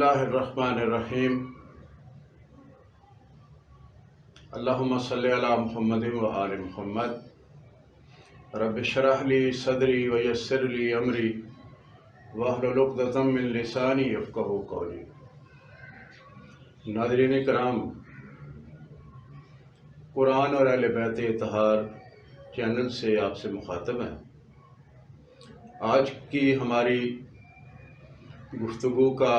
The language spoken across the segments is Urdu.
اللہ الرحمن الرحیم اللہم صلی علی محمد و آل محمد رب اشرح لی صدری ویسر لی امری واحلل عقدۃ من لسانی یفقہوا قولی۔ ناظرین کرام، قرآن اور اہل بیت اطہار چینل سے آپ سے مخاطب ہیں۔ آج کی ہماری گفتگو کا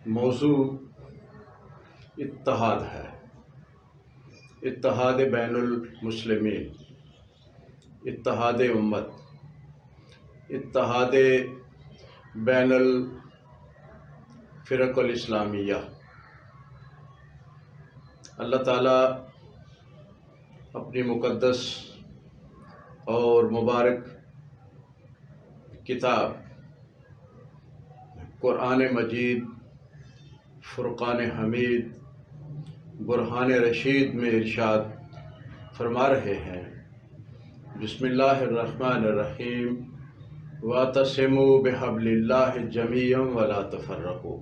موضوع اتحاد ہے، اتحاد بین المسلمین، اتحاد امت، اتحاد بین الفرق الاسلامیہ۔ اللہ تعالیٰ اپنی مقدس اور مبارک کتاب قرآن مجید، فرقان حمید، برہان رشید میں ارشاد فرما رہے ہیں، بسم اللہ الرحمن الرحیم، وَاعْتَصِمُوا بِحَبْلِ اللَّهِ جَمِيعًا وَلَا تَفَرَّقُوا۔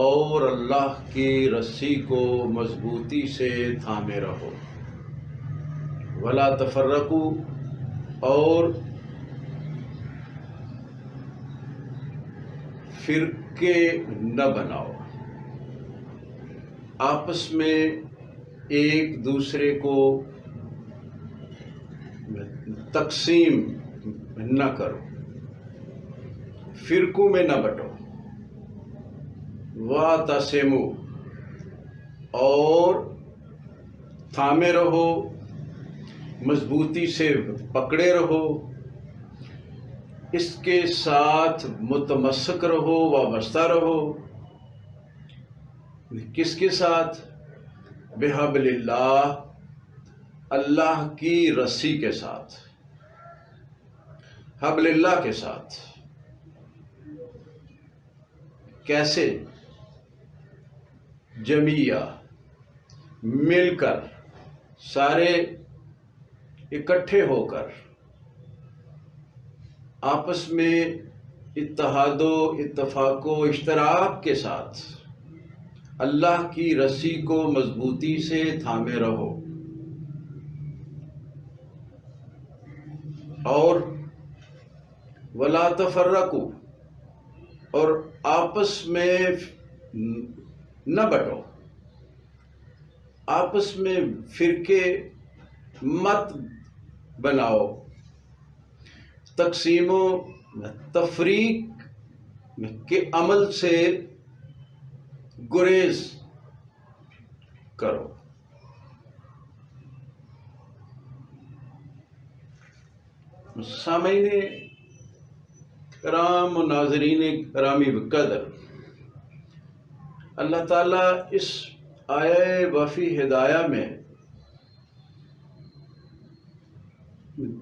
اور اللہ کی رسی کو مضبوطی سے تھامے رہو، وَلَا تَفَرَّقُوا، اور فرقے نہ بناؤ، آپس میں ایک دوسرے کو تقسیم نہ کرو، فرقوں میں نہ بٹو۔ وَاعْتَصِمُوا، اور تھامے رہو، مضبوطی سے پکڑے رہو، اس کے ساتھ متمسک رہو، وابستہ رہو۔ کس کے ساتھ؟ بحبل اللہ، اللہ کی رسی کے ساتھ، حبل اللہ کے ساتھ۔ کیسے؟ جمیعہ، مل کر، سارے اکٹھے ہو کر، آپس میں اتحاد و اتفاق و اشتراک کے ساتھ اللہ کی رسی کو مضبوطی سے تھامے رہو، اور وَلَا تَفَرَّقُوا، اور آپس میں نہ بٹو، آپس میں فرقے مت بناؤ، تقسیم و تفریق کے عمل سے گریز کرو۔ سامعین کرام و ناظرین کرامی بقدر، اللہ تعالیٰ اس آیہ وفی ہدایہ میں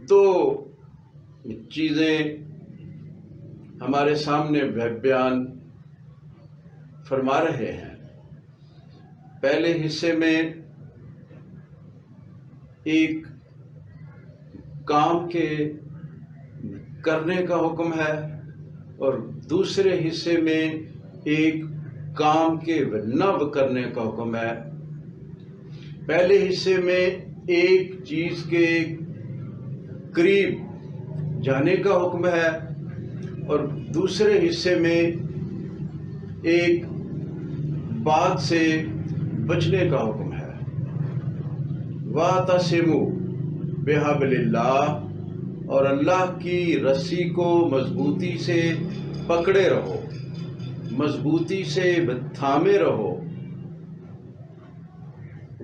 دو چیزیں ہمارے سامنے بیان فرما رہے ہیں۔ پہلے حصے میں ایک کام کے کرنے کا حکم ہے، اور دوسرے حصے میں ایک کام کے نہ کرنے کا حکم ہے۔ پہلے حصے میں ایک چیز کے قریب جانے کا حکم ہے، اور دوسرے حصے میں ایک بات سے بچنے کا حکم ہے۔ وَاعْتَصِمُوا بِحَبْلِ اللَّهِ، اور اللہ کی رسی کو مضبوطی سے پکڑے رہو، مضبوطی سے تھامے رہو۔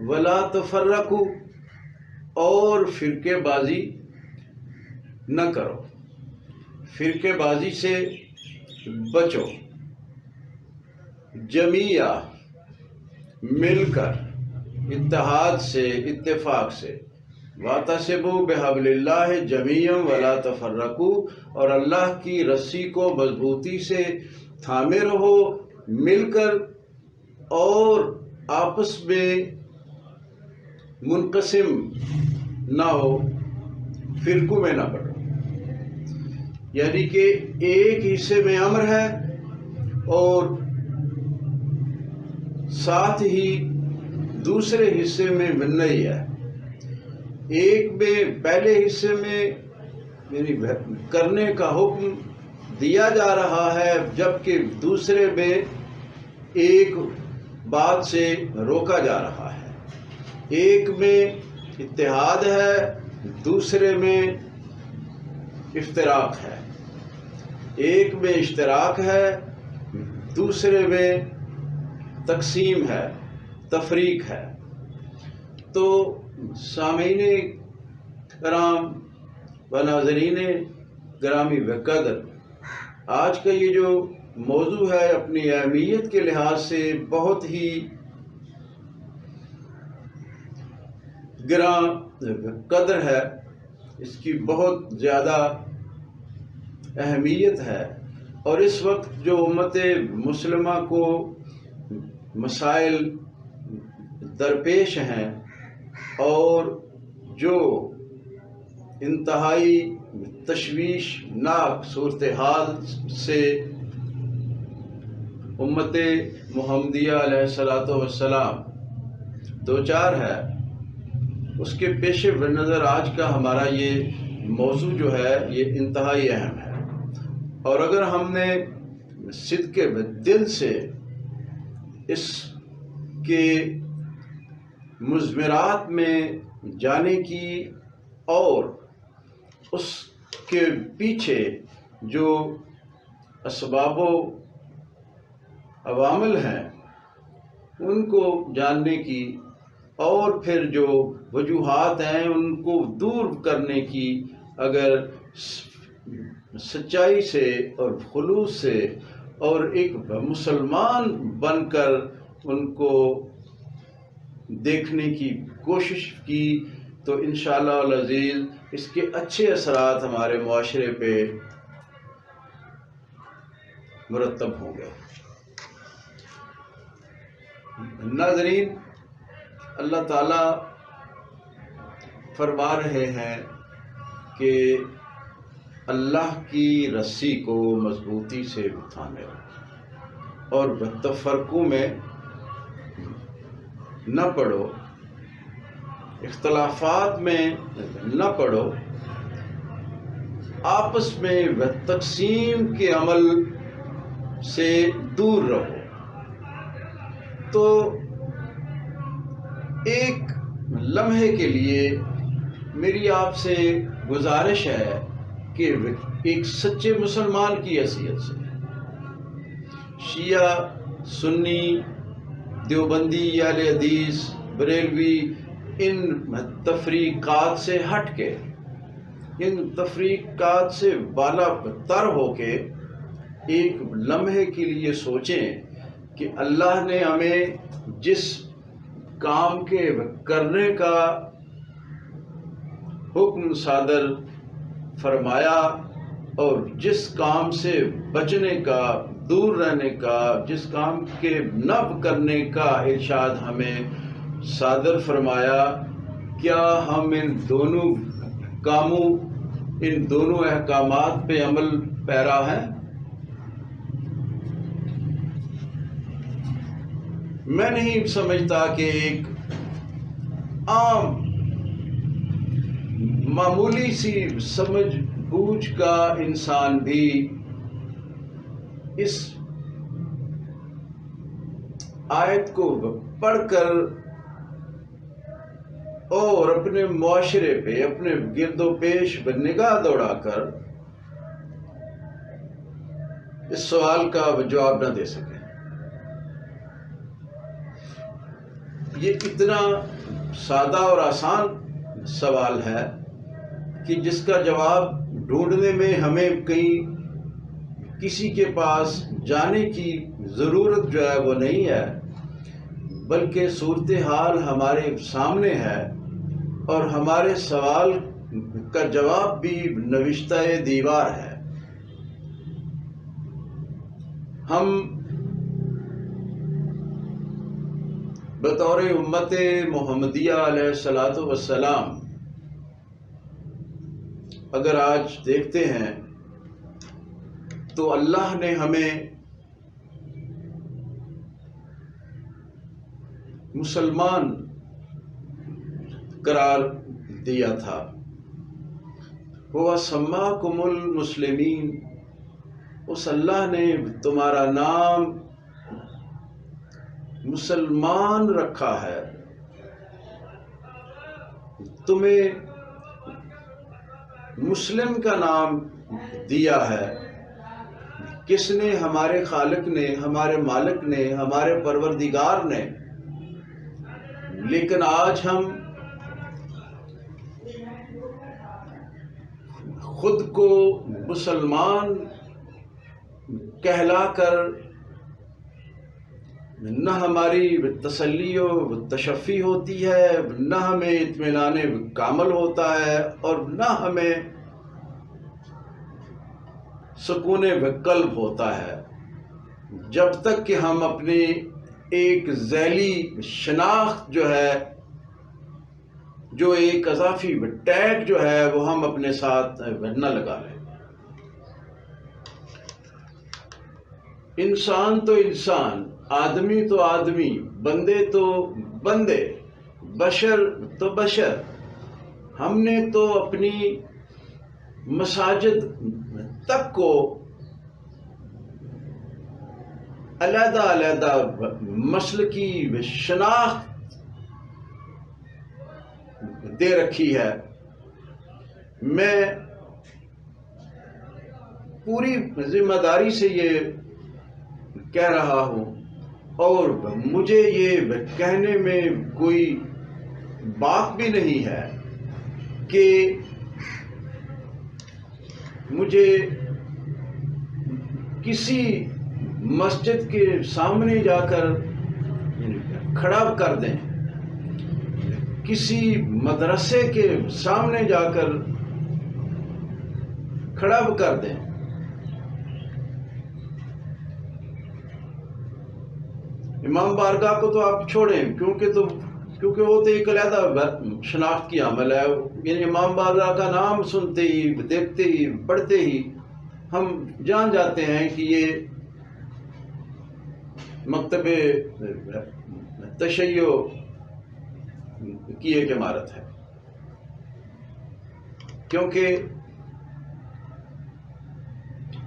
وَلَا تَفَرَّقُوا، اور فرقے بازی نہ کرو، فرقے بازی سے بچو۔ جمیعہ، مل کر، اتحاد سے، اتفاق سے۔ وَاعْتَصِمُوا بِحَبْلِ اللَّهِ جَمِيعًا وَلَا تَفَرَّقُوا، اور اللہ کی رسی کو مضبوطی سے تھامے رہو، مل کر، اور آپس میں منقسم نہ ہو، فرقوں میں نہ بٹو۔ یعنی کہ ایک حصے میں امر ہے اور ساتھ ہی دوسرے حصے میں نہی ہے. ایک میں پہلے حصے میں یعنی کرنے کا حکم دیا جا رہا ہے، جبکہ دوسرے میں ایک بات سے روکا جا رہا ہے. ایک میں اتحاد ہے، دوسرے میں افتراق ہے. ایک میں اشتراک ہے، دوسرے میں تقسیم ہے، تفریق ہے. تو سامعین کرام و ناظرین گرامی بقدر، آج کا یہ جو موضوع ہے اپنی اہمیت کے لحاظ سے بہت ہی گراں قدر ہے، اس کی بہت زیادہ اہمیت ہے. اور اس وقت جو امت مسلمہ کو مسائل درپیش ہیں اور جو انتہائی تشویشناک صورتحال سے امت محمدیہ علیہ السلام دوچار ہے، اس کے پیش نظر آج کا ہمارا یہ موضوع جو ہے یہ انتہائی اہم ہے. اور اگر ہم نے صدق دل سے اس کے مضمرات میں جانے کی اور اس کے پیچھے جو اسباب و عوامل ہیں ان کو جاننے کی اور پھر جو وجوہات ہیں ان کو دور کرنے کی اگر سچائی سے اور خلوص سے اور ایک مسلمان بن کر ان کو دیکھنے کی کوشش کی تو انشاءاللہ العزیز اس کے اچھے اثرات ہمارے معاشرے پہ مرتب ہوں گے. ناظرین، اللہ تعالیٰ فرما رہے ہیں کہ اللہ کی رسی کو مضبوطی سے تھامے اور تفرقوں میں نہ پڑو، اختلافات میں نہ پڑو، آپس میں تقسیم کے عمل سے دور رہو. تو ایک لمحے کے لیے میری آپ سے گزارش ہے کہ ایک سچے مسلمان کی حیثیت سے شیعہ، سنی، دیوبندی، اہل حدیث، بریلوی، ان تفریقات سے ہٹ کے، ان تفریقات سے بالا تر ہو کے ایک لمحے کے لیے سوچیں کہ اللہ نے ہمیں جس کام کے کرنے کا حکم صادر فرمایا اور جس کام سے بچنے کا، دور رہنے کا، جس کام کے نہ کرنے کا ارشاد ہمیں صادر فرمایا، کیا ہم ان دونوں کاموں، ان دونوں احکامات پہ عمل پیرا ہیں؟ میں نہیں سمجھتا کہ ایک عام معمولی سی سمجھ بوجھ کا انسان بھی اس آیت کو پڑھ کر اور اپنے معاشرے پہ، اپنے گرد و پیش پر نگاہ دوڑا کر اس سوال کا جواب نہ دے سکے. یہ اتنا سادہ اور آسان سوال ہے کہ جس کا جواب ڈھونڈنے میں ہمیں کہیں کسی کے پاس جانے کی ضرورت جو ہے وہ نہیں ہے، بلکہ صورتحال ہمارے سامنے ہے اور ہمارے سوال کا جواب بھی نوشتہ دیوار ہے. ہم بطور امت محمدیہ علیہ السلام اگر آج دیکھتے ہیں تو اللہ نے ہمیں مسلمان قرار دیا تھا. وَسَمَّاكُمُ الْمُسْلِمِينَ، اس اللہ نے تمہارا نام مسلمان رکھا ہے. تمہیں مسلم کا نام دیا ہے. کس نے؟ ہمارے خالق نے، ہمارے مالک نے، ہمارے پروردگار نے. لیکن آج ہم خود کو مسلمان کہلا کر نہ ہماری تسلی و تشفی ہوتی ہے، نہ ہمیں اطمینان کامل ہوتا ہے، اور نہ ہمیں سکون قلب ہوتا ہے، جب تک کہ ہم اپنی ایک ذیلی شناخت جو ہے، جو ایک اضافی ٹیگ جو ہے، وہ ہم اپنے ساتھ نہ لگا لیں. انسان تو انسان، آدمی تو آدمی، بندے تو بندے، بشر تو بشر. ہم نے تو اپنی مساجد تک کو علیحدہ علیحدہ مسلکی شناخت دے رکھی ہے. میں پوری ذمہ داری سے یہ کہہ رہا ہوں، اور مجھے یہ کہنے میں کوئی بات بھی نہیں ہے کہ مجھے کسی مسجد کے سامنے جا کر کھڑا کر دیں، کسی مدرسے کے سامنے جا کر کھڑا کر دیں. امام بارگاہ کو تو آپ چھوڑیں، کیونکہ وہ تو ایک علیحدہ شناخت کی عمل ہے. یعنی امام بارگاہ کا نام سنتے ہی، دیکھتے ہی، پڑھتے ہی ہم جان جاتے ہیں کہ یہ مکتب تشیع کی ایک عمارت ہے. کیونکہ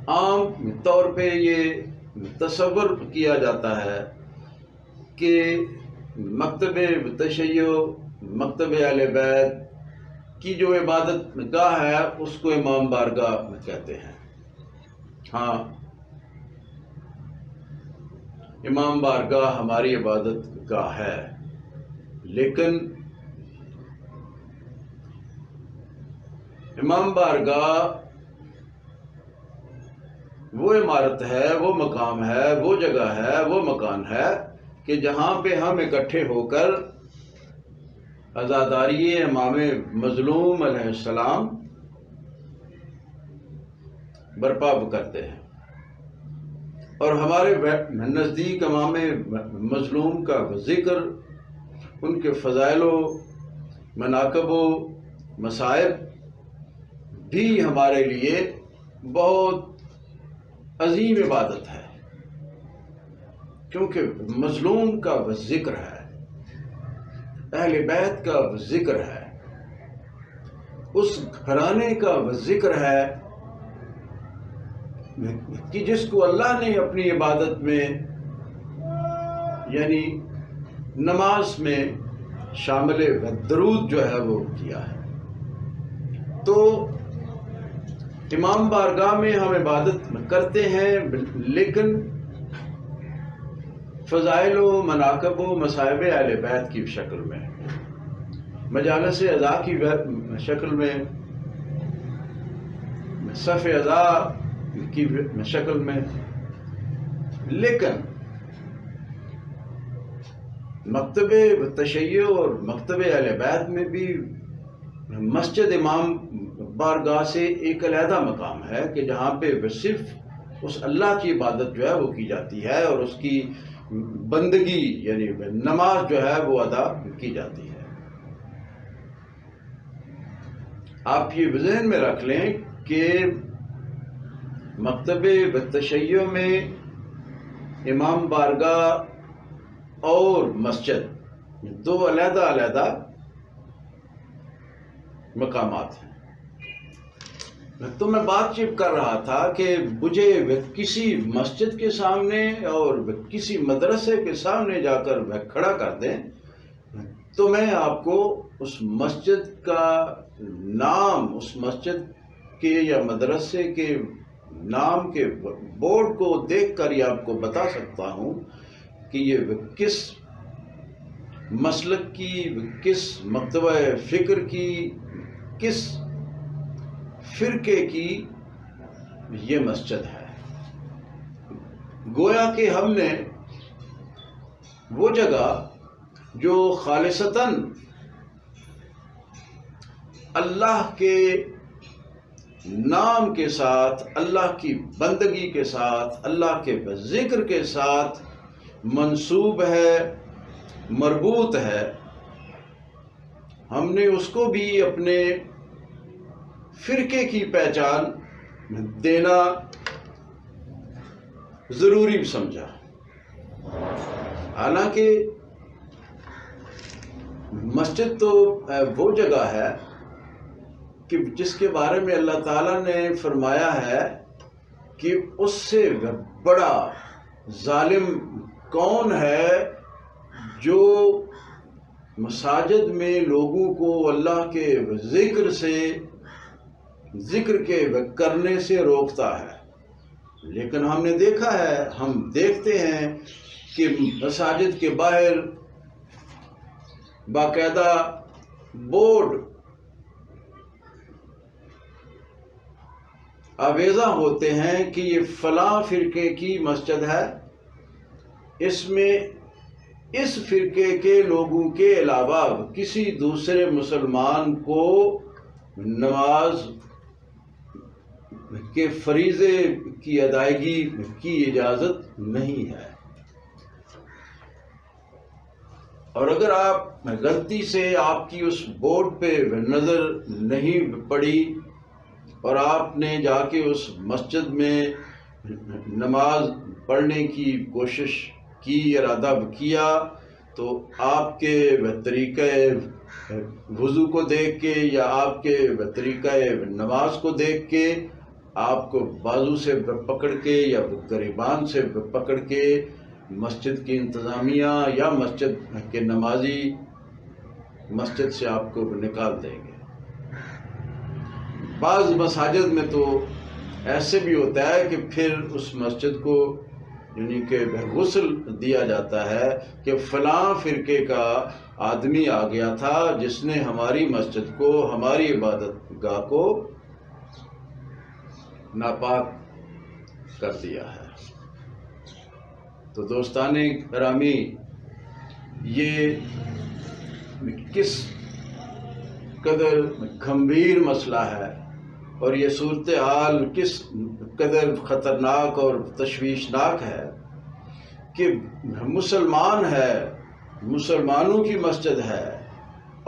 عام طور پہ یہ تصور کیا جاتا ہے کہ مکتب تشیع، مکتب اہل بیت کی جو عبادت گاہ ہے اس کو امام بارگاہ کہتے ہیں. ہاں، امام بارگاہ ہماری عبادت گاہ ہے، لیکن امام بارگاہ وہ عمارت ہے، وہ مقام ہے، وہ جگہ ہے، وہ مکان ہے کہ جہاں پہ ہم اکٹھے ہو کر عزاداری امام مظلوم علیہ السلام برپا کرتے ہیں، اور ہمارے نزدیک امام مظلوم کا ذکر، ان کے فضائل و مناقب و مصائب بھی ہمارے لیے بہت عظیم عبادت ہے. کیونکہ مظلوم کا ذکر ہے، اہل بیت کا ذکر ہے، اس گھرانے کا ذکر ہے کہ جس کو اللہ نے اپنی عبادت میں، یعنی نماز میں شامل درود جو ہے وہ کیا ہے. تو امام بارگاہ میں ہم عبادت کرتے ہیں، لیکن فضائل و مناقب و مصائب اہل بیت کی شکل میں، مجالس اذا کی شکل میں، صف اذا کی شکل میں. لیکن مکتب تشیع اور مکتب اہل بیت میں بھی مسجد امام بارگاہ سے ایک علیحدہ مقام ہے کہ جہاں پہ صرف اس اللہ کی عبادت جو ہے وہ کی جاتی ہے، اور اس کی بندگی یعنی نماز جو ہے وہ ادا کی جاتی ہے. آپ یہ ذہن میں رکھ لیں کہ مکتب تشیع میں امام بارگاہ اور مسجد دو علیحدہ علیحدہ مقامات ہیں۔ تو میں بات چیت کر رہا تھا کہ مجھے کسی مسجد کے سامنے اور کسی مدرسے کے سامنے جا کر وہ کھڑا کر دیں تو میں آپ کو اس مسجد کا نام، اس مسجد کے یا مدرسے کے نام کے بورڈ کو دیکھ کر یہ آپ کو بتا سکتا ہوں کہ یہ کس مسلک کی، کس مکتبہ فکر کی، کس فرقے کی یہ مسجد ہے۔ گویا کہ ہم نے وہ جگہ جو خالصتاً اللہ کے نام کے ساتھ، اللہ کی بندگی کے ساتھ، اللہ کے ذکر کے ساتھ منسوب ہے، مربوط ہے، ہم نے اس کو بھی اپنے فرقے کی پہچان دینا ضروری سمجھا۔ حالانکہ مسجد تو وہ جگہ ہے کہ جس کے بارے میں اللہ تعالیٰ نے فرمایا ہے کہ اس سے بڑا ظالم کون ہے جو مساجد میں لوگوں کو اللہ کے ذکر کے کرنے سے روکتا ہے۔ لیکن ہم نے دیکھا ہے، ہم دیکھتے ہیں کہ مساجد کے باہر باقاعدہ بورڈ آویزاں ہوتے ہیں کہ یہ فلاں فرقے کی مسجد ہے، اس میں اس فرقے کے لوگوں کے علاوہ کسی دوسرے مسلمان کو نماز کے فریضے کی ادائیگی کی اجازت نہیں ہے۔ اور اگر آپ غلطی سے آپ کی اس بورڈ پہ نظر نہیں پڑی اور آپ نے جا کے اس مسجد میں نماز پڑھنے کی کوشش کی، ارادہ کیا، تو آپ کے طریقہ وضو کو دیکھ کے یا آپ کے طریقہ نماز کو دیکھ کے آپ کو بازو سے پکڑ کے یا گریبان سے پکڑ کے مسجد کی انتظامیہ یا مسجد کے نمازی مسجد سے آپ کو نکال دیں گے۔ بعض مساجد میں تو ایسے بھی ہوتا ہے کہ پھر اس مسجد کو یعنی کہ غسل دیا جاتا ہے کہ فلاں فرقے کا آدمی آ گیا تھا جس نے ہماری مسجد کو، ہماری عبادت گاہ کو ناپاک کر دیا ہے۔ تو دوستان گرامی، یہ کس قدر گمبھیر مسئلہ ہے اور یہ صورتحال کس قدر خطرناک اور تشویشناک ہے کہ مسلمان ہے، مسلمانوں کی مسجد ہے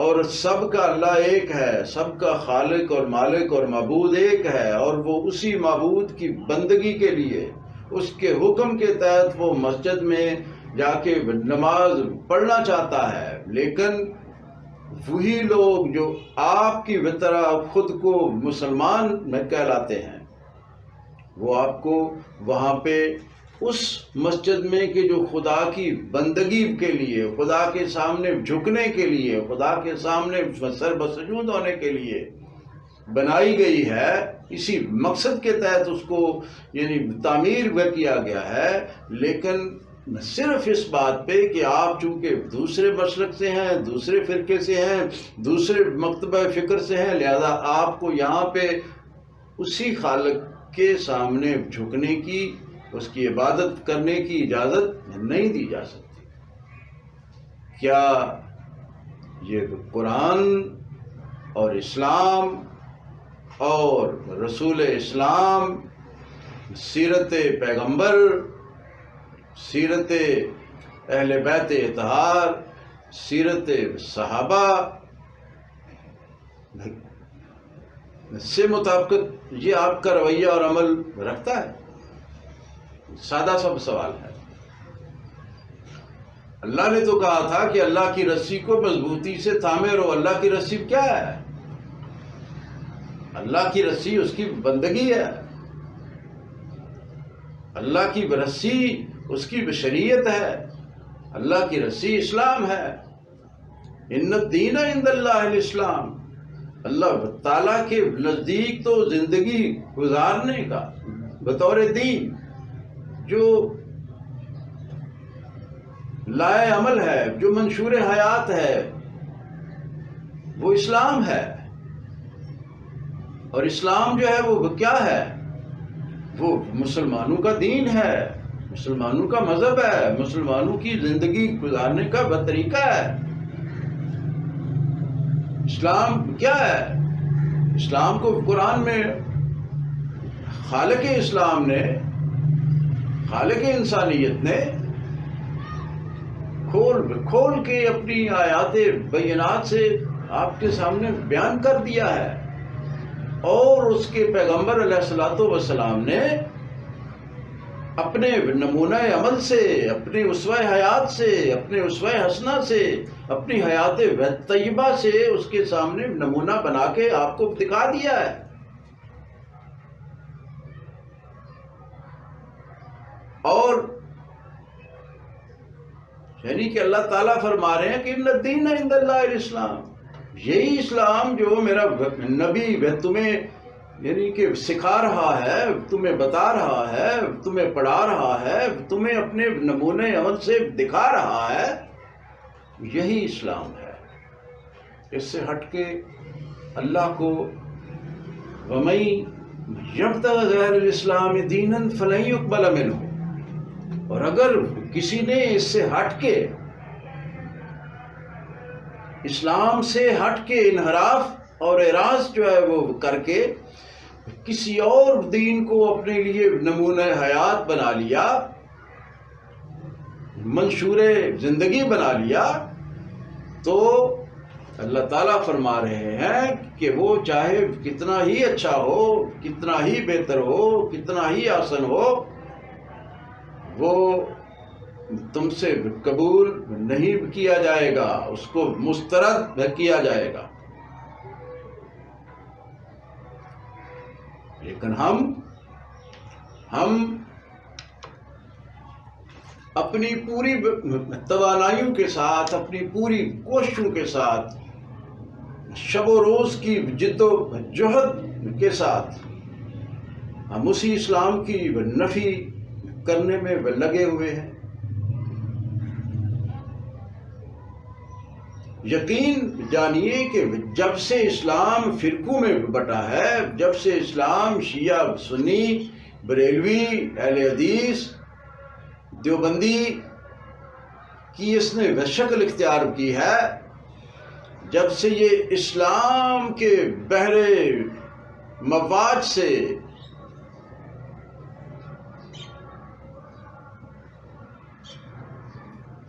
اور سب کا اللہ ایک ہے، سب کا خالق اور مالک اور معبود ایک ہے، اور وہ اسی معبود کی بندگی کے لیے اس کے حکم کے تحت وہ مسجد میں جا کے نماز پڑھنا چاہتا ہے۔ لیکن وہی لوگ جو آپ کی طرح خود کو مسلمان میں کہلاتے ہیں، وہ آپ کو وہاں پہ اس مسجد میں کہ جو خدا کی بندگی کے لیے، خدا کے سامنے جھکنے کے لیے، خدا کے سامنے سر بسجود ہونے کے لیے بنائی گئی ہے، اسی مقصد کے تحت اس کو یعنی تعمیر کیا گیا ہے، لیکن صرف اس بات پہ کہ آپ چونکہ دوسرے مسلک سے ہیں، دوسرے فرقے سے ہیں، دوسرے مکتبہ فکر سے ہیں، لہذا آپ کو یہاں پہ اسی خالق کے سامنے جھکنے کی، اس کی عبادت کرنے کی اجازت نہیں دی جا سکتی۔ کیا یہ قرآن اور اسلام اور رسول اسلام، سیرت پیغمبر، سیرت اہل بیت اطہار، سیرت صحابہ، سے مطابقت یہ آپ کا رویہ اور عمل رکھتا ہے؟ سادہ سا سوال ہے۔ اللہ نے تو کہا تھا کہ اللہ کی رسی کو مضبوطی سے تھامے رہو۔ اللہ کی رسی کیا ہے؟ اللہ کی رسی اس کی بندگی ہے، اللہ کی رسی اس کی بشریت ہے، اللہ کی رسی اسلام ہے۔ ان الدین عند اللہ الاسلام، اللہ تعالیٰ کے نزدیک تو زندگی گزارنے کا بطور دین جو لائے عمل ہے، جو منشور حیات ہے، وہ اسلام ہے۔ اور اسلام جو ہے وہ کیا ہے؟ وہ مسلمانوں کا دین ہے، مسلمانوں کا مذہب ہے، مسلمانوں کی زندگی گزارنے کا طریقہ ہے۔ اسلام کیا ہے؟ اسلام کو قرآن میں خالق اسلام نے، خالق انسانیت نے کھول کے اپنی آیات بینات سے آپ کے سامنے بیان کر دیا ہے، اور اس کے پیغمبر علیہ الصلوۃ والسلام نے اپنے نمونہ عمل سے، اپنے اسوہ حیات سے، اپنے اسوہ حسنہ سے، اپنی حیات طیبہ سے اس کے سامنے نمونہ بنا کے آپ کو دکھا دیا ہے۔ اور یعنی کہ اللہ تعالیٰ فرما رہے ہیں کہ ان الدین عند اللہ الاسلام، یہی اسلام جو میرا نبی تمہیں یعنی کہ سکھا رہا ہے، تمہیں بتا رہا ہے، تمہیں پڑھا رہا ہے، تمہیں اپنے نمونے عمل سے دکھا رہا ہے، یہی اسلام ہے۔ اس سے ہٹ کے اللہ کو وَمَن یبتغِ غیر الاسلام دینا فلن یقبل منہ، اور اگر کسی نے اس سے ہٹ کے، اسلام سے ہٹ کے انحراف اور اعراض جو ہے وہ کر کے کسی اور دین کو اپنے لیے نمونہ حیات بنا لیا، منشور زندگی بنا لیا، تو اللہ تعالیٰ فرما رہے ہیں کہ وہ چاہے کتنا ہی اچھا ہو، کتنا ہی بہتر ہو، کتنا ہی آسن ہو، وہ تم سے قبول نہیں کیا جائے گا، اس کو مسترد کیا جائے گا۔ لیکن ہم اپنی پوری توانائیوں کے ساتھ، اپنی پوری کوششوں کے ساتھ، شب و روز کی جد و جہد کے ساتھ ہم اسی اسلام کی نفی کرنے میں لگے ہوئے ہیں۔ یقین جانیے کہ جب سے اسلام فرقوں میں بٹا ہے، جب سے اسلام شیعہ، سنی، بریلوی، اہل حدیث، دیوبندی کی اس نے شکل اختیار کی ہے، جب سے یہ اسلام کے بحر مواج سے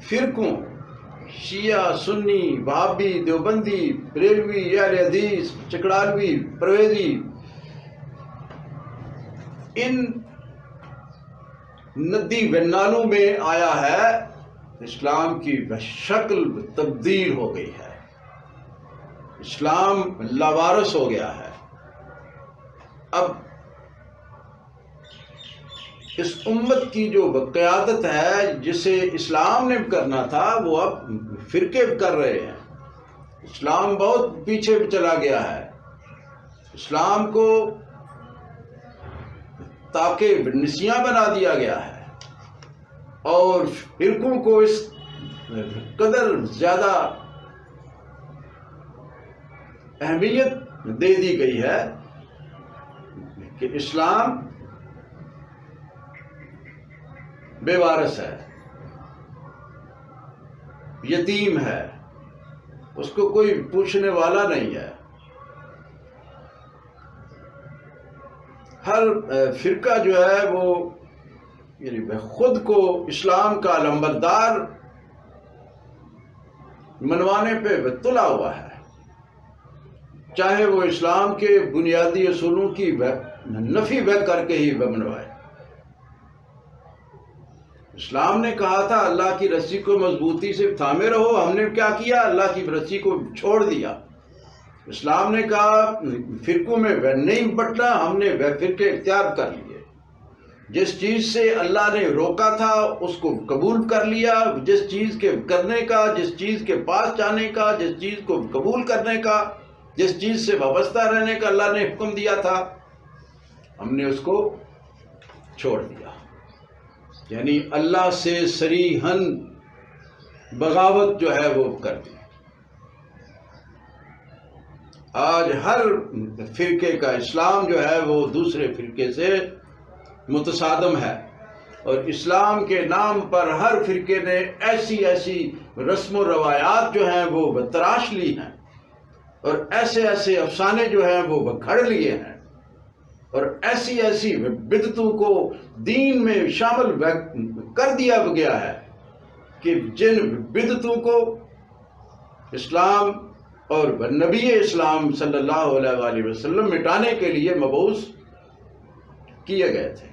فرقوں شیعہ، سنی، وہابی، دیوبندی، بریلوی، اہل حدیث، چکڑالوی، پرویزی، ان ندی و نالوں میں آیا ہے، اسلام کی شکل تبدیل ہو گئی ہے، اسلام لاوارث ہو گیا ہے۔ اب اس امت کی جو قیادت ہے، جسے اسلام نے کرنا تھا، وہ اب فرقے کر رہے ہیں۔ اسلام بہت پیچھے چلا گیا ہے، اسلام کو تاکہ نسیاں بنا دیا گیا ہے، اور فرقوں کو اس قدر زیادہ اہمیت دے دی گئی ہے کہ اسلام بے وارث ہے، یتیم ہے، اس کو کوئی پوچھنے والا نہیں ہے۔ ہر فرقہ جو ہے وہ یعنی خود کو اسلام کا علمبردار منوانے پہ تلا ہوا ہے، چاہے وہ اسلام کے بنیادی اصولوں کی نفی کر کے ہی بنوائے۔ اسلام نے کہا تھا اللہ کی رسی کو مضبوطی سے تھامے رہو، ہم نے کیا کیا؟ اللہ کی رسی کو چھوڑ دیا۔ اسلام نے کہا فرقوں میں نہیں بٹنا، ہم نے وہ فرقے اختیار کر لیے۔ جس چیز سے اللہ نے روکا تھا اس کو قبول کر لیا، جس چیز کے کرنے کا، جس چیز کے پاس جانے کا، جس چیز کو قبول کرنے کا، جس چیز سے وابستہ رہنے کا اللہ نے حکم دیا تھا، ہم نے اس کو چھوڑ دیا۔ یعنی اللہ سے صریحاً بغاوت جو ہے وہ کر دی۔ آج ہر فرقے کا اسلام جو ہے وہ دوسرے فرقے سے متصادم ہے، اور اسلام کے نام پر ہر فرقے نے ایسی رسم و روایات جو ہیں وہ تراش لی ہیں، اور ایسے افسانے جو ہیں وہ گھڑ لیے ہیں، اور ایسی بدعتوں کو دین میں شامل کر دیا گیا ہے کہ جن بدعتوں کو اسلام اور نبی اسلام صلی اللہ علیہ وآلہ وسلم مٹانے کے لیے مبعوث کیے گئے تھے۔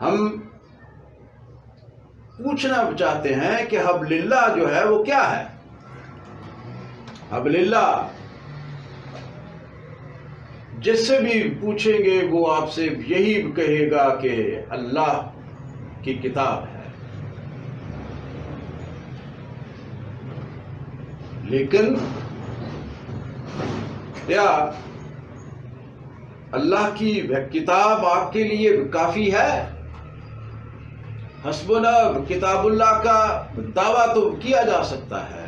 ہم پوچھنا چاہتے ہیں کہ حبل اللہ جو ہے وہ کیا ہے؟ حبل اللہ جس سے بھی پوچھیں گے وہ آپ سے یہی کہے گا کہ اللہ کی کتاب ہے۔ لیکن کیا اللہ کی کتاب آپ کے لیے کافی ہے؟ حسبنا کتاب اللہ کا دعویٰ تو کیا جا سکتا ہے،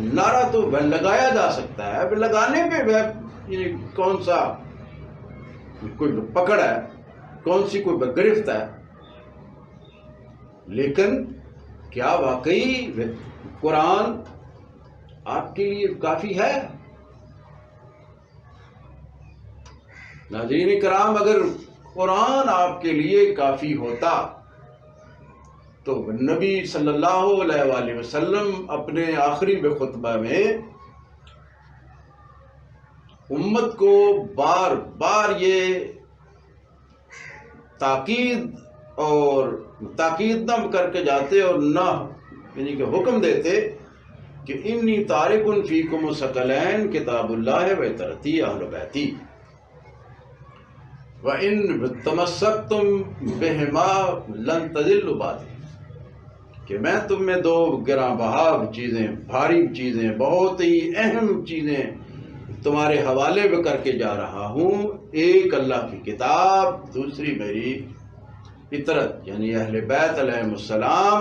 نعرہ تو لگایا جا سکتا ہے، لگانے پہ کون سا کوئی پکڑ ہے، کون سی کوئی گرفت ہے؟ لیکن کیا واقعی قرآن آپ کے لیے کافی ہے؟ ناظرین کرام، اگر قرآن آپ کے لیے کافی ہوتا تو نبی صلی اللہ علیہ وآلہ وسلم اپنے آخری خطبہ میں امت کو بار بار یہ تاکید نہ کر کے جاتے اور نہ یعنی کہ حکم دیتے کہ انی تارک فیکم ثقلین کتاب اللہ و ترتی اہل بیتی وَإِن تَمَسَّكْتُمْ بِهِمَا لَن تَضِلُّوا بَعْدِي، کہ میں تم میں دو گراں بہا چیزیں، بھاری چیزیں، بہت ہی اہم چیزیں تمہارے حوالے میں کر کے جا رہا ہوں، ایک اللہ کی کتاب، دوسری میری اطرت یعنی اہل بیت علیہ السلام۔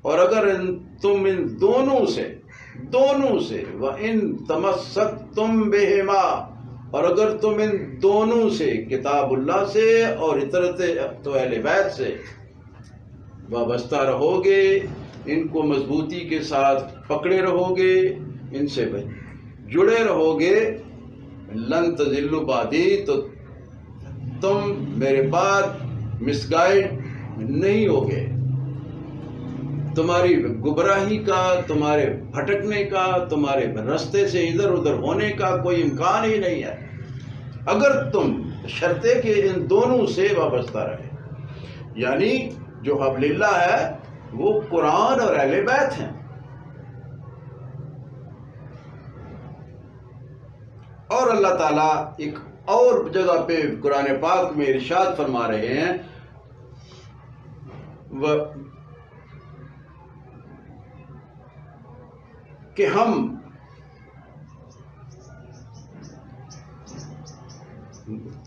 اور اگر تم ان دونوں سے وَإِن تَمَسَّكْتُمْ بِهِمَا، اور اگر تم ان دونوں سے کتاب اللہ سے اور اطرت تو اہل بیت سے وابستہ رہو گے، ان کو مضبوطی کے ساتھ پکڑے رہو گے، ان سے جڑے رہو گے، لن تضلوا بعدی، تو تم میرے بعد مس گائیڈ نہیں ہوگے۔ تمہاری گمراہی کا، تمہارے بھٹکنے کا، تمہارے رستے سے ادھر ادھر ہونے کا کوئی امکان ہی نہیں ہے، اگر تم شرطے کہ ان دونوں سے وابستہ رہے۔ یعنی جو حبل اللہ ہے وہ قرآن اور اہل بیت ہیں۔ اور اللہ تعالیٰ ایک اور جگہ پہ قرآن پاک میں ارشاد فرما رہے ہیں، کہ ہم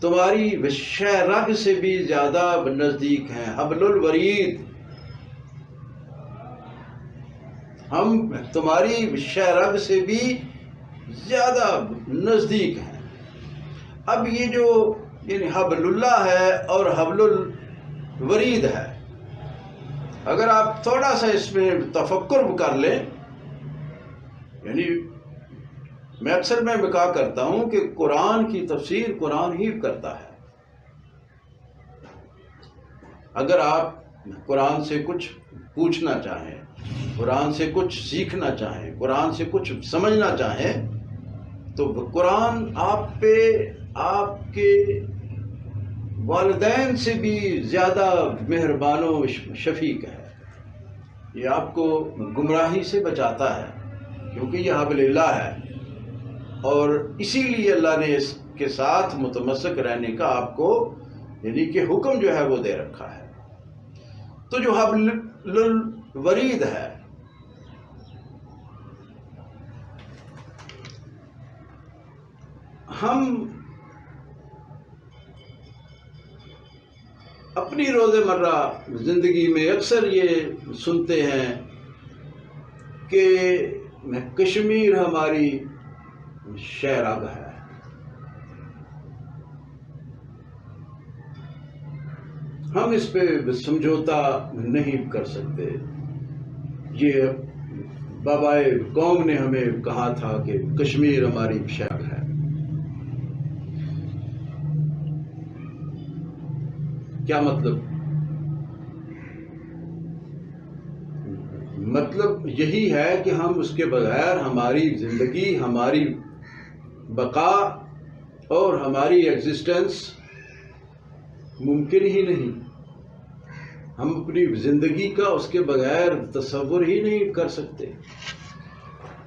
تمہاری شہ رگ سے بھی زیادہ نزدیک ہیں، حبل الورید، ہم تمہاری شہ رگ سے بھی زیادہ نزدیک ہیں۔ اب یہ جو یعنی حبل اللہ ہے اور حبل الورید ہے، اگر آپ تھوڑا سا اس میں تفکر کر لیں، یعنی میں اکثر میں کہا کرتا ہوں کہ قرآن کی تفسیر قرآن ہی کرتا ہے۔ اگر آپ قرآن سے کچھ پوچھنا چاہیں، قرآن سے کچھ سیکھنا چاہیں، قرآن سے کچھ سمجھنا چاہیں، تو قرآن آپ پہ آپ کے والدین سے بھی زیادہ مہربان و شفیق ہے۔ یہ آپ کو گمراہی سے بچاتا ہے، کیونکہ یہ حبل اللہ ہے، اور اسی لیے اللہ نے اس کے ساتھ متمسک رہنے کا آپ کو یعنی کہ حکم جو ہے وہ دے رکھا ہے۔ تو جو حبل الورید ہے، ہم اپنی روزمرہ زندگی میں اکثر یہ سنتے ہیں کہ کشمیر ہماری شہرگ ہے، ہم اس پہ سمجھوتا نہیں کر سکتے، یہ بابائے قوم نے ہمیں کہا تھا کہ کشمیر ہماری شہرگ ہے۔ کیا مطلب یہی ہے کہ ہم اس کے بغیر ہماری زندگی، ہماری بقا اور ہماری ایگزسٹنس ممکن ہی نہیں، ہم اپنی زندگی کا اس کے بغیر تصور ہی نہیں کر سکتے۔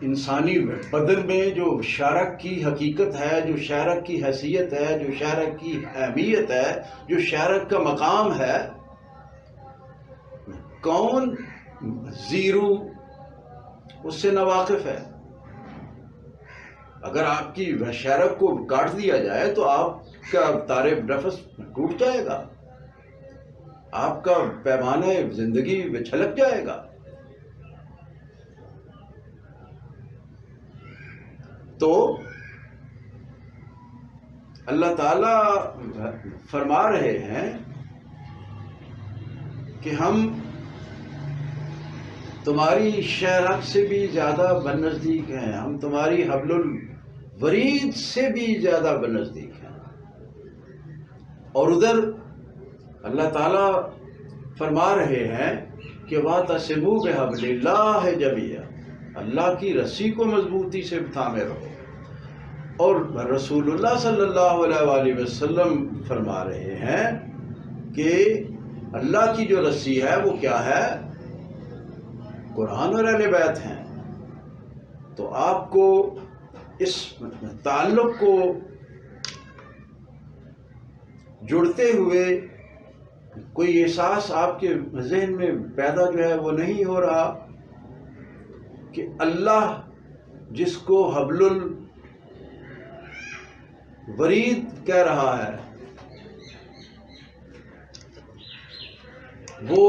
انسانی بدن میں جو شارک کی حقیقت ہے، جو شارک کی حیثیت ہے، جو شارک کی اہمیت ہے، جو شارک کا مقام ہے، کون زیرو اس سے ناواقف ہے؟ اگر آپ کی شارک کو کاٹ دیا جائے تو آپ کا تار نفس ٹوٹ جائے گا، آپ کا پیمانہ زندگی میں چھلک جائے گا۔ تو اللہ تعالیٰ فرما رہے ہیں کہ ہم تمہاری شہرگ سے بھی زیادہ بنزدیک ہیں، ہم تمہاری حبل الورید سے بھی زیادہ بنزدیک ہیں۔ اور ادھر اللہ تعالیٰ فرما رہے ہیں کہ وَاعْتَصِمُوا بِحَبْلِ اللَّهِ جَمِيعًا، اللہ کی رسی کو مضبوطی سے تھامے رہو۔ اور رسول اللہ صلی اللہ علیہ وآلہ وسلم فرما رہے ہیں کہ اللہ کی جو رسی ہے وہ کیا ہے؟ قرآن اور اہل بیت ہیں۔ تو آپ کو اس تعلق کو جڑتے ہوئے کوئی احساس آپ کے ذہن میں پیدا جو ہے وہ نہیں ہو رہا کہ اللہ جس کو حبل الورید کہہ رہا ہے وہ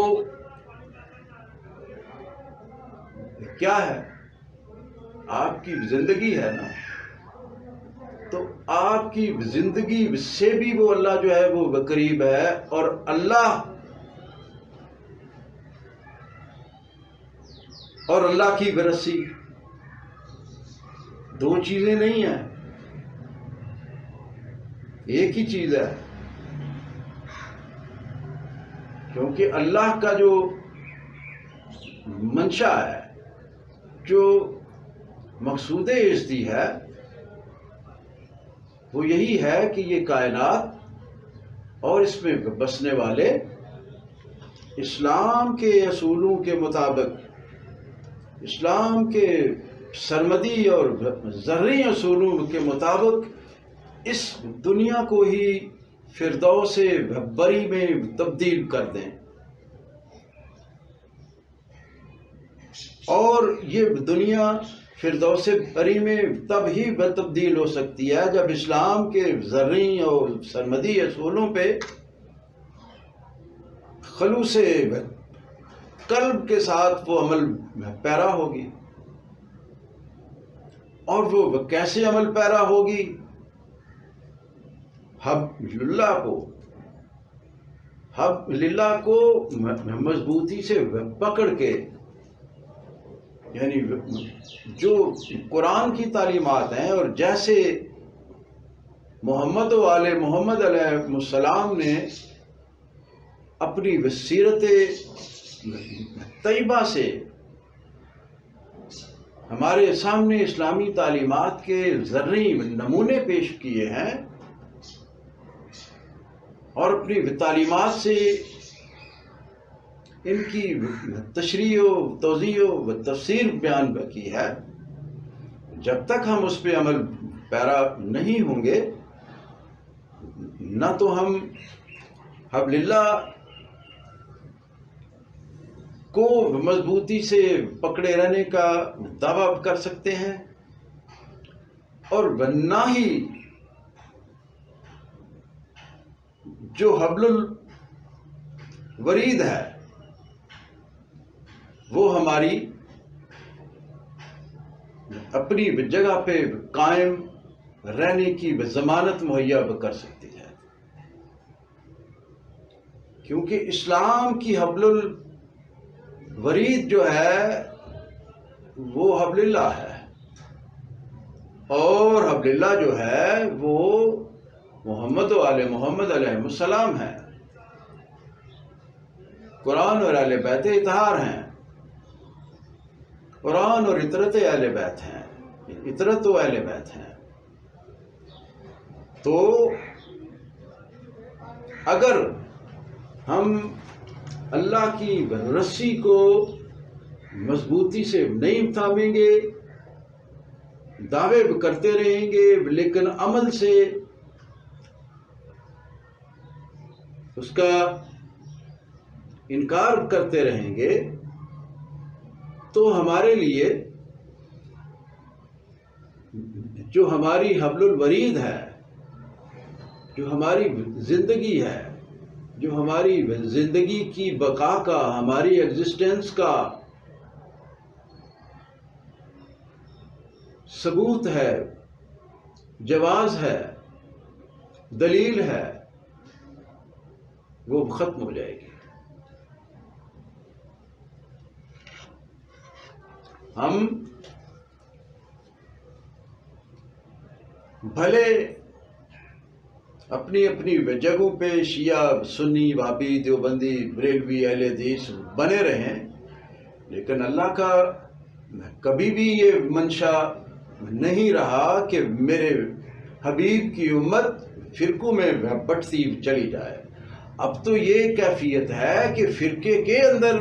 کیا ہے؟ آپ کی زندگی ہے نا۔ تو آپ کی زندگی سے بھی وہ اللہ جو ہے وہ قریب ہے، اور اللہ اور اللہ کی رسی دو چیزیں نہیں ہیں، ایک ہی چیز ہے۔ کیونکہ اللہ کا جو منشا ہے، جو مقصود ازدی ہے، وہ یہی ہے کہ یہ کائنات اور اس میں بسنے والے اسلام کے اصولوں کے مطابق، اسلام کے سرمدی اور ذرعی اصولوں کے مطابق اس دنیا کو ہی فردوس بری میں تبدیل کر دیں۔ اور یہ دنیا فردوس بری میں تب ہی تبدیل ہو سکتی ہے جب اسلام کے ذرعی اور سرمدی اصولوں پہ خلوص قلب کے ساتھ وہ عمل پیرا ہوگی۔ اور وہ کیسے عمل پیرا ہوگی؟ حبل اللہ کو مضبوطی سے پکڑ کے، یعنی جو قرآن کی تعلیمات ہیں اور جیسے محمد و آل محمد علیہ السلام نے اپنی سیرت طیبہ سے ہمارے سامنے اسلامی تعلیمات کے ذرعی نمونے پیش کیے ہیں اور اپنی تعلیمات سے ان کی تشریح و توضیح و تفسیر بیان کی ہے. جب تک ہم اس پہ عمل پیرا نہیں ہوں گے نہ تو ہم حبل اللہ کو مضبوطی سے پکڑے رہنے کا دعویٰ کر سکتے ہیں اور نہ ہی جو حبل الورید ہے وہ ہماری اپنی جگہ پہ قائم رہنے کی ضمانت مہیا کر سکتی ہے. کیونکہ اسلام کی حبل الورید جو ہے وہ حبل اللہ ہے اور حبل اللہ جو ہے وہ محمد و آل محمد علیہ السلام ہے. قرآن اور اہل بیت اطہار ہیں. قرآن اور اطرت اہل بیت ہیں. اطرت و اہل بیت ہیں. تو اگر ہم اللہ کی رسی کو مضبوطی سے نہیں تھامیں گے، دعوے کرتے رہیں گے لیکن عمل سے اس کا انکار کرتے رہیں گے، تو ہمارے لیے جو ہماری حبل الورید ہے، جو ہماری زندگی ہے، جو ہماری زندگی کی بقا کا، ہماری ایگزسٹنس کا ثبوت ہے، جواز ہے، دلیل ہے، وہ ختم ہو جائے گی. ہم بھلے اپنی اپنی جگہوں پہ شیعہ، سنی، وہابی، دیوبندی، بریلوی، اہل حدیث بنے رہیں، لیکن اللہ کا کبھی بھی یہ منشا نہیں رہا کہ میرے حبیب کی امت فرقوں میں بٹتی چلی جائے. اب تو یہ کیفیت ہے کہ فرقے کے اندر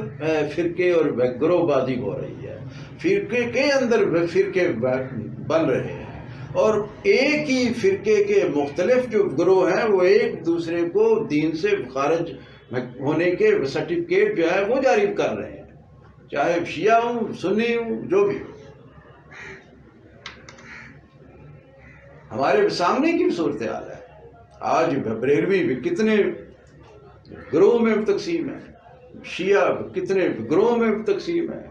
فرقے اور گروہ بازی ہو رہی ہے، فرقے کے اندر فرقے بن رہے ہیں اور ایک ہی فرقے کے مختلف جو گروہ ہیں وہ ایک دوسرے کو دین سے خارج ہونے کے سرٹیفکیٹ جو ہے وہ جاری کر رہے ہیں، چاہے شیعہ ہوں، سنی ہوں، جو بھی ہو. ہمارے سامنے کی صورتحال ہے. آج بریلوی بھی کتنے گروہ میں تقسیم ہے، شیعہ کتنے گروہ میں تقسیم ہے،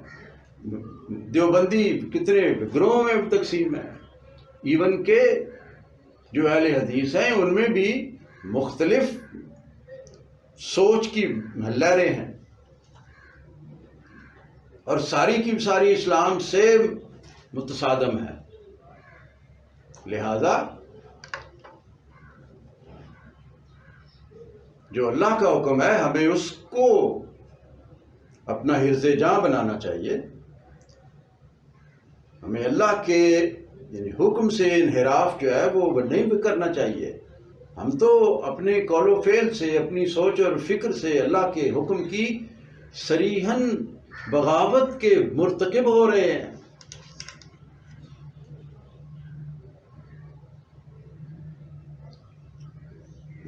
دیوبندی کتنے گروہ میں تقسیم ہے. ایون کہ جو اہل حدیث ہیں ان میں بھی مختلف سوچ کی لہریں ہیں اور ساری کی ساری اسلام سے متصادم ہے. لہذا جو اللہ کا حکم ہے ہمیں اس کو اپنا حرز جاں بنانا چاہیے. ہمیں اللہ کے یعنی حکم سے انحراف جو ہے وہ نہیں کرنا چاہیے. ہم تو اپنے قول و فعل سے، اپنی سوچ اور فکر سے اللہ کے حکم کی صریحاً بغاوت کے مرتکب ہو رہے ہیں.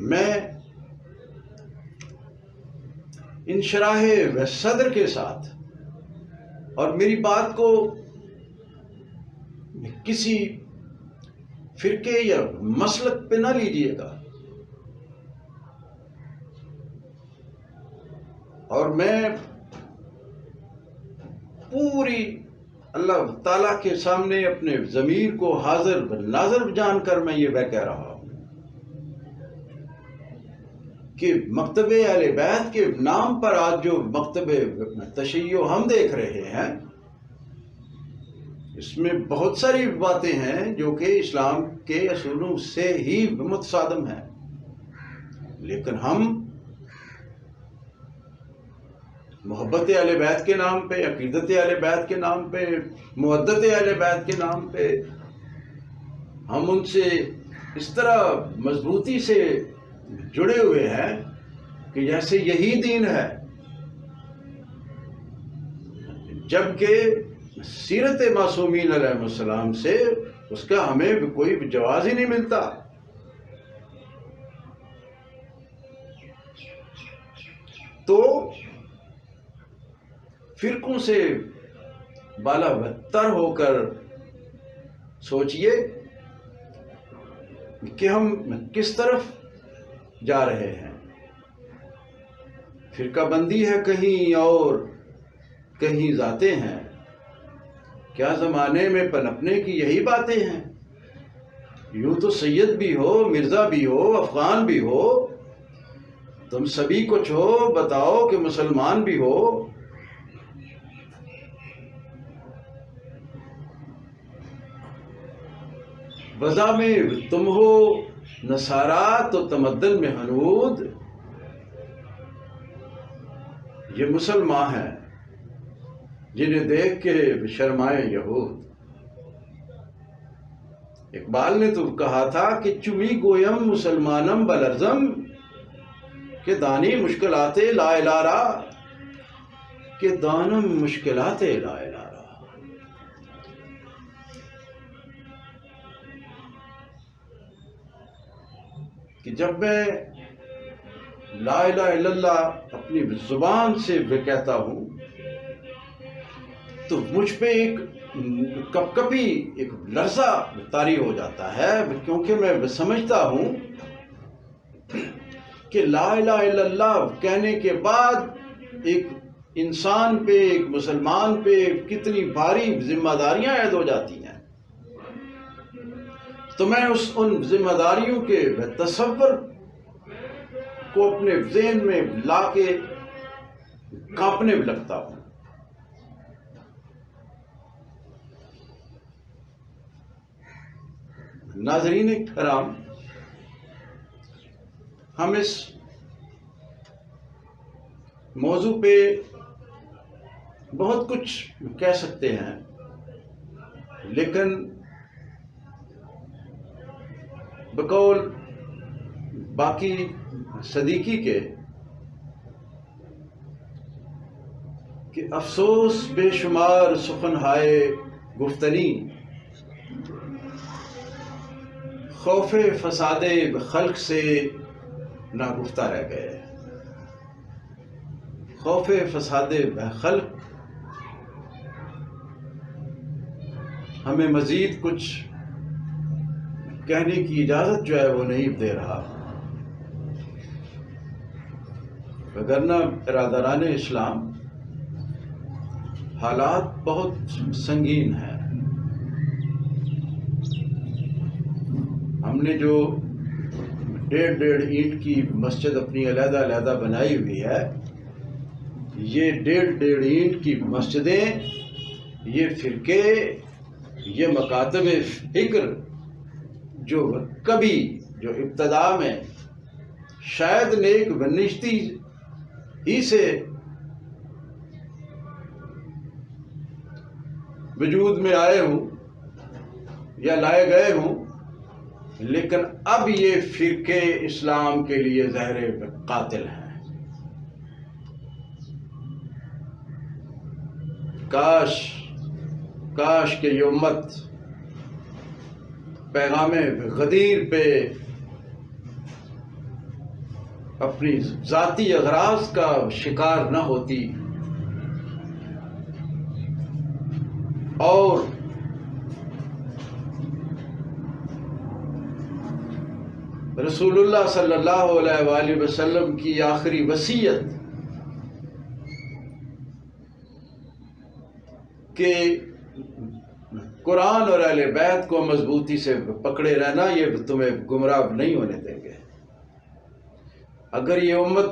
میں انشراح صدر کے ساتھ، اور میری بات کو کسی فرقے یا مسلک پہ نہ لیجیے گا، اور میں پوری اللہ تعالیٰ کے سامنے اپنے ضمیر کو حاضر ناظر جان کر میں یہ کہہ رہا ہوں کہ مکتب اہل بیت کے نام پر آج جو مکتب تشیع ہم دیکھ رہے ہیں، اس میں بہت ساری باتیں ہیں جو کہ اسلام کے اصولوں سے ہی متصادم ہیں، لیکن ہم محبت اہل بیت کے نام پہ، عقیدت اہل بیت کے نام پہ، مودت اہل بیت کے نام پہ ہم ان سے اس طرح مضبوطی سے جڑے ہوئے ہیں کہ جیسے یہی دین ہے، جبکہ سیرت معصومین علیہ السلام سے اس کا ہمیں کوئی جواز ہی نہیں ملتا۔ تو فرقوں سے بالا بدتر ہو کر سوچئے کہ ہم کس طرف جا رہے ہیں۔ فرقہ بندی ہے کہیں اور کہیں ذاتیں ہیں، کیا زمانے میں پنپنے کی یہی باتیں ہیں؟ یوں تو سید بھی ہو، مرزا بھی ہو، افغان بھی ہو، تم سبھی کچھ ہو، بتاؤ کہ مسلمان بھی ہو۔ وضع میں تم ہو نصارا تو تمدن میں ہنود، یہ مسلمان ہیں جنہیں دیکھ کے شرمائے یہود۔ اقبال نے تو کہا تھا کہ چمی گویم مسلمانم بلرزم، کہ دانی مشکلات لا الہ را، کہ دانم مشکلات لا الہ را۔ کہ جب میں لا الہ الا اللہ اپنی زبان سے کہتا ہوں تو مجھ پہ ایک کپ کپی ایک لرزہ طاری ہو جاتا ہے، کیونکہ میں سمجھتا ہوں کہ لا الہ الا اللہ کہنے کے بعد ایک انسان پہ، ایک مسلمان پہ کتنی بھاری ذمہ داریاں عائد ہو جاتی ہیں۔ تو میں ان ذمہ داریوں کے تصور کو اپنے ذہن میں لا کے کانپنے لگتا ہوں۔ ناظرین کرام، ہم اس موضوع پہ بہت کچھ کہہ سکتے ہیں، لیکن بقول باقی صدیقی کے کہ افسوس بے شمار سخن ہائے گفتنی، خوف فساد خلق سے ناگفتہ رہ گئے۔ خوف فساد خلق ہمیں مزید کچھ کہنے کی اجازت جو ہے وہ نہیں دے رہا، وگرنہ برادران اسلام حالات بہت سنگین ہیں۔ ہم نے جو 1.5 اینٹ کی مسجد اپنی علیحدہ علیحدہ بنائی ہوئی ہے، یہ 1.5 اینٹ کی مسجدیں، یہ فرقے، یہ مکاتب فکر جو کبھی جو ابتدا میں شاید نیک بنشتی ہی سے وجود میں آئے ہوں یا لائے گئے ہوں، لیکن اب یہ فرقے اسلام کے لیے زہر قاتل ہیں۔ کاش کہ یہ امت پیغام غدیر پہ اپنی ذاتی اغراض کا شکار نہ ہوتی اور رسول اللہ صلی اللہ علیہ وآلہ وسلم کی آخری وصیت کہ قرآن اور اہل بیت کو مضبوطی سے پکڑے رہنا، یہ تمہیں گمراہ نہیں ہونے دیں گے۔ اگر یہ امت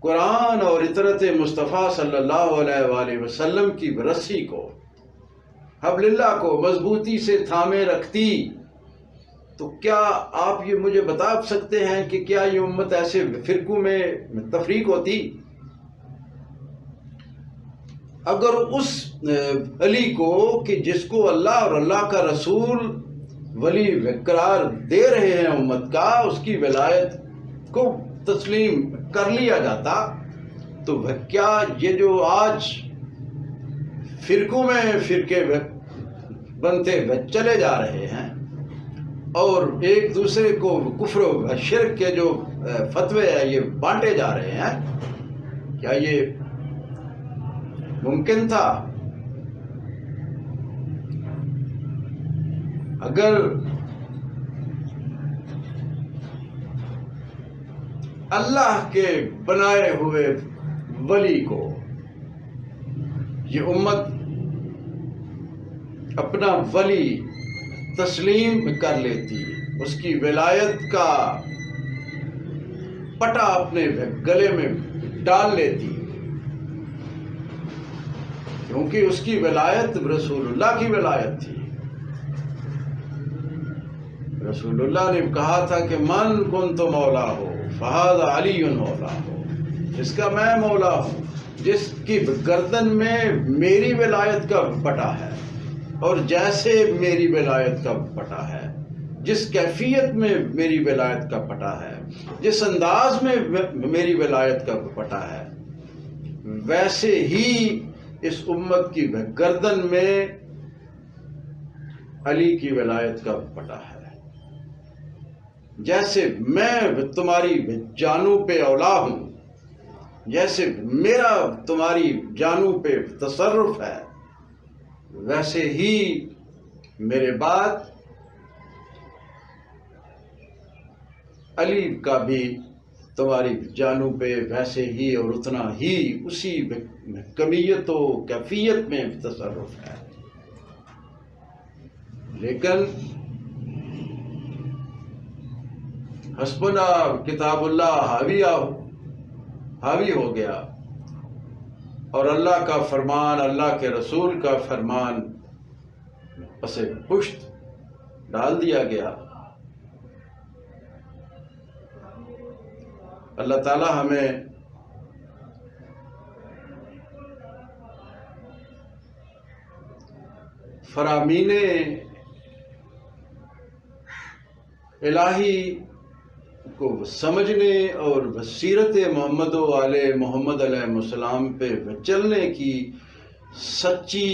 قرآن اور اطرت مصطفیٰ صلی اللہ علیہ وآلہ وسلم کی رسی کو، حبل اللہ کو مضبوطی سے تھامے رکھتی، تو کیا آپ یہ مجھے بتا سکتے ہیں کہ کیا یہ امت ایسے فرقوں میں تفریق ہوتی؟ اگر اس علی کو کہ جس کو اللہ اور اللہ کا رسول ولی قرار دے رہے ہیں امت کا، اس کی ولایت کو تسلیم کر لیا جاتا، تو کیا یہ جو آج فرقوں میں فرقے بنتے چلے جا رہے ہیں اور ایک دوسرے کو کفر و شرک کے جو فتوے ہیں یہ بانٹے جا رہے ہیں، کیا یہ ممکن تھا؟ اگر اللہ کے بنائے ہوئے ولی کو یہ امت اپنا ولی تسلیم کر لیتی، اس کی ولایت کا پٹا اپنے گلے میں ڈال لیتی، کیونکہ اس کی ولایت رسول اللہ کی ولایت تھی۔ رسول اللہ نے کہا تھا کہ من کنت مولا ہو فہذا علی مولا ہو، جس کا میں مولا ہوں، جس کی گردن میں میری ولایت کا پٹا ہے، اور جیسے میری ولایت کا پٹا ہے، جس کیفیت میں میری ولایت کا پٹا ہے، جس انداز میں میری ولایت کا پٹا ہے، ویسے ہی اس امت کی گردن میں علی کی ولایت کا پٹا ہے۔ جیسے میں تمہاری جانوں پہ اولا ہوں، جیسے میرا تمہاری جانوں پہ تصرف ہے، ویسے ہی میرے بعد علی کا بھی تمہاری جانوں پہ ویسے ہی اور اتنا ہی اسی کمیت و کیفیت میں تصرف ہے۔ لیکن حسبنا کتاب اللہ حاوی ہو گیا، اور اللہ کا فرمان، اللہ کے رسول کا فرمان پس پشت ڈال دیا گیا۔ اللہ تعالی ہمیں فرامین الہی کو سمجھنے اور سیرت محمد و آل محمد علیہ السلام پہ چلنے کی سچی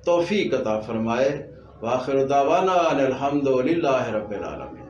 توفیق عطا فرمائے۔ وآخر دعوانا ان الحمد للہ رب العالمین۔